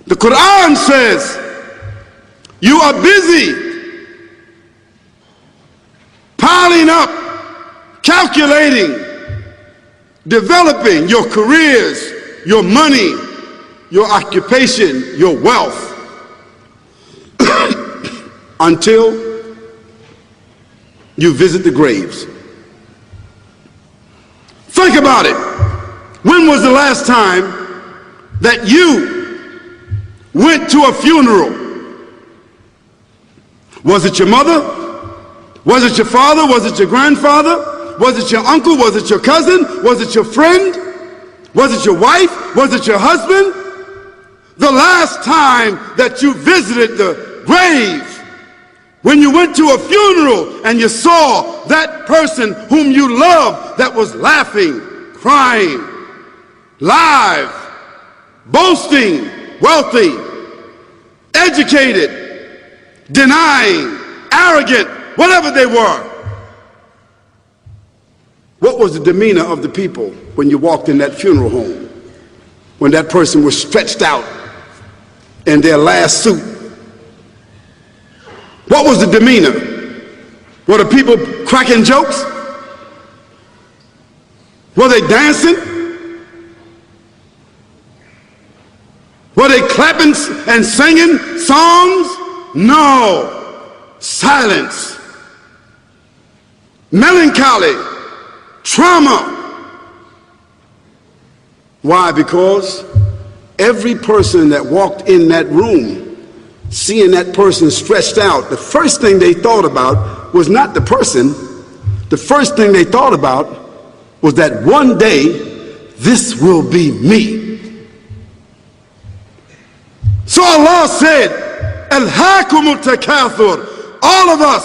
The Quran says, you are busy piling up, calculating, developing your careers, your money, your occupation, your wealth, until you visit the graves. Think about it. When was the last time that you went to a funeral? Was it your mother? Was it your father? Was it your grandfather? Was it your uncle? Was it your cousin? Was it your friend? Was it your wife? Was it your husband? The last time that you visited the grave, when you went to a funeral and you saw that person whom you loved that was laughing, crying, live, boasting, wealthy, educated, denying, arrogant, whatever they were. What was the demeanor of the people when you walked in that funeral home? When that person was stretched out in their last suit? What was the demeanor? Were the people cracking jokes? Were they dancing? Were they clapping and singing songs? No. Silence. Melancholy. Trauma. Why? Because every person that walked in that room, seeing that person stretched out, the first thing they thought about was not the person. The first thing they thought about was that one day this will be me. So Allah said, Alhaakumut takathur. All of us,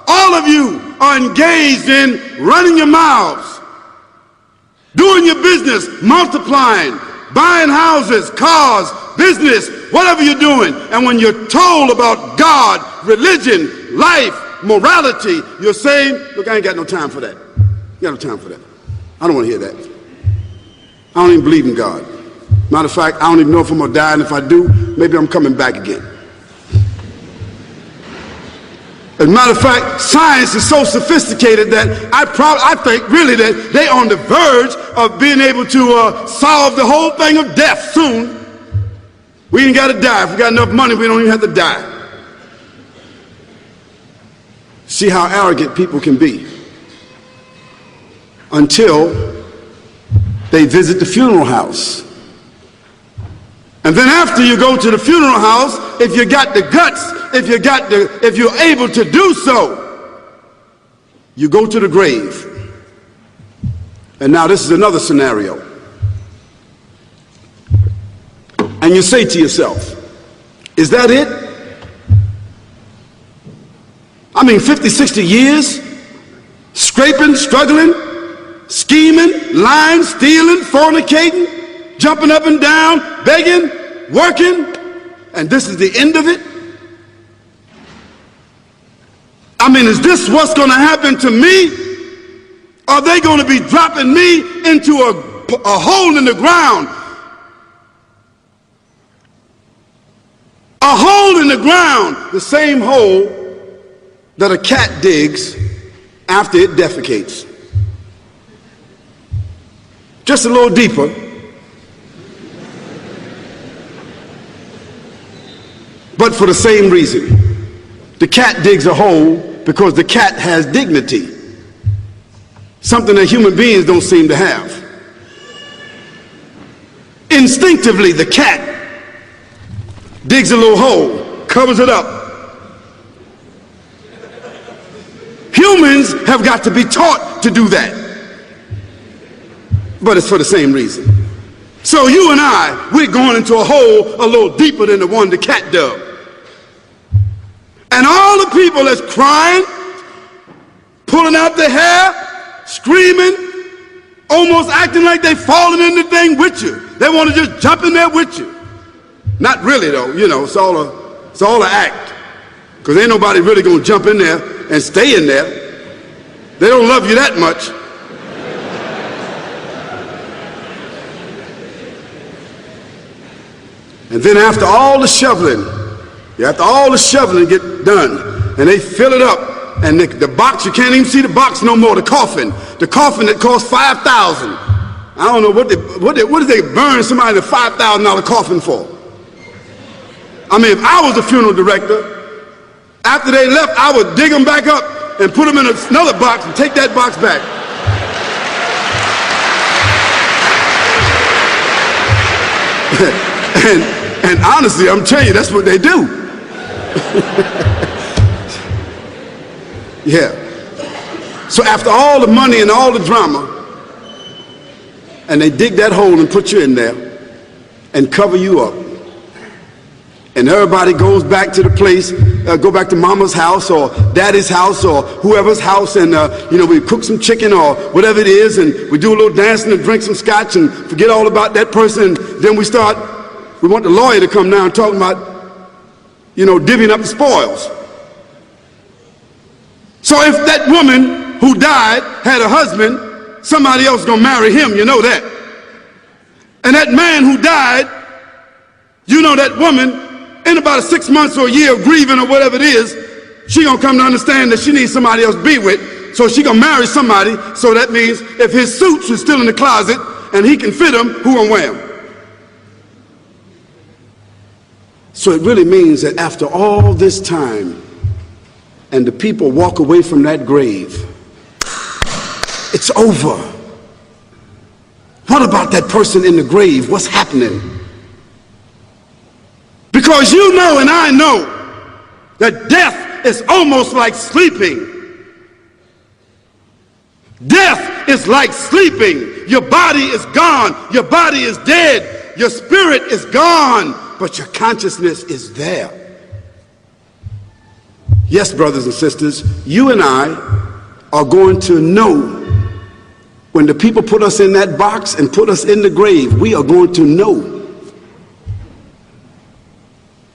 all of you are engaged in running your mouths, doing your business, multiplying, buying houses, cars, business, whatever you're doing. And when you're told about God, religion, life, morality, you're saying, look, I ain't got no time for that. You got no time for that. I don't want to hear that. I don't even believe in God. Matter of fact, I don't even know if I'm going to die, and if I do, maybe I'm coming back again. As a matter of fact, science is so sophisticated that I think really that they're on the verge of being able to solve the whole thing of death soon. We ain't got to die. If we got enough money, we don't even have to die. See how arrogant people can be until they visit the funeral house. And then after you go to the funeral house, if you got the guts, if you're able to do so, you go to the grave. And now this is another scenario. And you say to yourself, is that it? I mean, 50, 60 years, scraping, struggling, scheming, lying, stealing, fornicating, jumping up and down, begging, working, and this is the end of it? I mean, is this what's going to happen to me? Are they going to be dropping me into a hole in the ground? A hole in the ground, the same hole that a cat digs after it defecates. Just a little deeper. But for the same reason. The cat digs a hole because the cat has dignity. Something that human beings don't seem to have. Instinctively, the cat digs a little hole, covers it up. Humans have got to be taught to do that. But it's for the same reason. So you and I, we're going into a hole a little deeper than the one the cat dug. And all the people that's crying, pulling out their hair, screaming, almost acting like they falling in the thing with you. They want to just jump in there with you. Not really though, you know, it's all an act. Because ain't nobody really going to jump in there and stay in there. They don't love you that much. And then after all the shoveling get done, and they fill it up, and the box, you can't even see the box no more, the coffin that cost $5,000. I don't know what did they burn somebody in a $5,000 coffin for? I mean, if I was the funeral director, after they left, I would dig them back up and put them in another box and take that box back. and honestly, I'm telling you, that's what they do. Yeah. So after all the money and all the drama, and they dig that hole and put you in there and cover you up, and everybody goes back to the place, go back to mama's house or daddy's house or whoever's house, and we cook some chicken or whatever it is, and we do a little dancing and drink some scotch and forget all about that person. And then we want the lawyer to come now and talk about, divvying up the spoils. So if that woman who died had a husband, somebody else gonna marry him, you know that. And that man who died, that woman, in about 6 months or a year of grieving or whatever it is, she gonna come to understand that she needs somebody else to be with, so she gonna marry somebody. So that means if his suits are still in the closet and he can fit them, who gonna wear them? So it really means that after all this time, and the people walk away from that grave, it's over. What about that person in the grave? What's happening? Because you know and I know that death is almost like sleeping. Death is like sleeping. Your body is gone. Your body is dead. Your spirit is gone, but your consciousness is there. Yes, brothers and sisters, you and I are going to know when the people put us in that box and put us in the grave. We are going to know.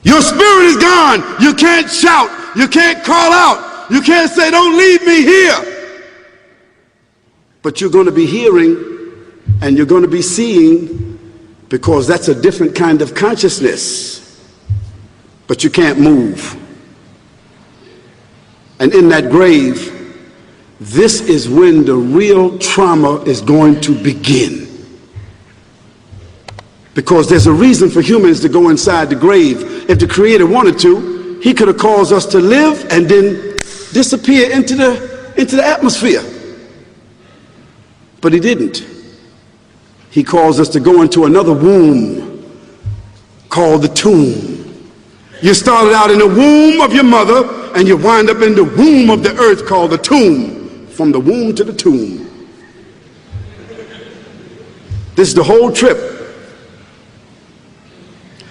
Your spirit is gone. You can't shout. You can't call out. You can't say, "Don't leave me here." But you're going to be hearing and you're going to be seeing, because that's a different kind of consciousness. But you can't move. And in that grave, this is when the real trauma is going to begin. Because there's a reason for humans to go inside the grave. If the Creator wanted to, he could have caused us to live and then disappear into the atmosphere. But he didn't. He caused us to go into another womb called the tomb. You started out in the womb of your mother, and you wind up in the womb of the earth called the tomb. From the womb to the tomb. This is the whole trip.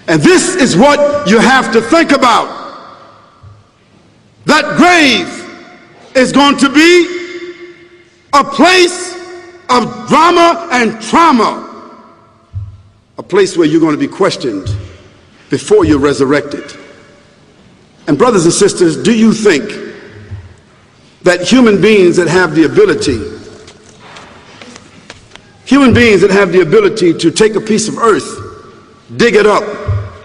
And this is what you have to think about. That grave is going to be a place of drama and trauma. A place where you're going to be questioned before you're resurrected. And brothers and sisters, do you think that human beings that have the ability to take a piece of earth, dig it up,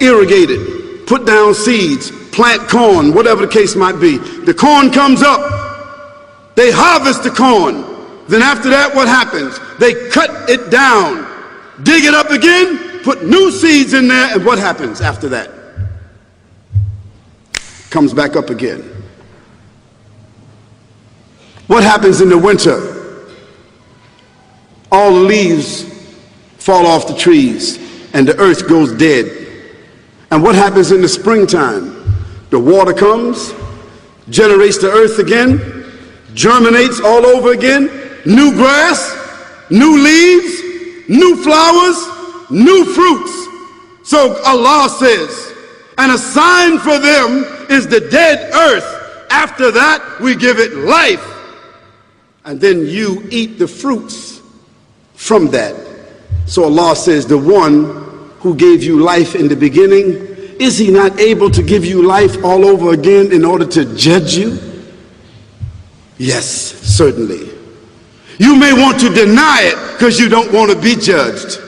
irrigate it, put down seeds, plant corn, whatever the case might be. The corn comes up, they harvest the corn. Then after that, what happens? They cut it down, dig it up again, put new seeds in there, and what happens after that? Comes back up again. What happens in the winter? All the leaves fall off the trees and the earth goes dead. And what happens in the springtime? The water comes, generates the earth again, germinates all over again, new grass, new leaves, new flowers, new fruits. So Allah says, and a sign for them is the dead earth. After that, we give it life. And then you eat the fruits from that. So Allah says, the one who gave you life in the beginning, is he not able to give you life all over again in order to judge you? Yes, certainly. You may want to deny it because you don't want to be judged.